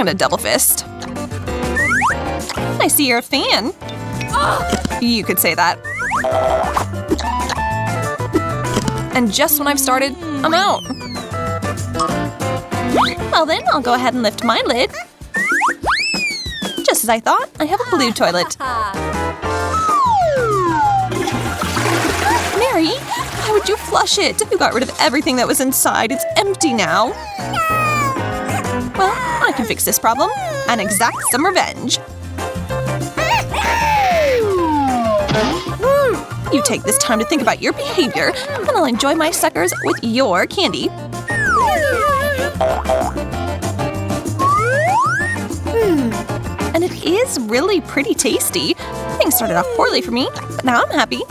and a double fist. I see you're a fan. You could say that. And just when I've started, I'm out. Well then, I'll go ahead and lift my lid. Just as I thought, I have a blue toilet. Mary, why would you flush it? You got rid of everything that was inside. It's empty now. Well, I can fix this problem and exact some revenge. You take this time to think about your behavior, and I'll enjoy my suckers with your candy. And it is really pretty tasty. Things started off poorly for me, but now I'm happy.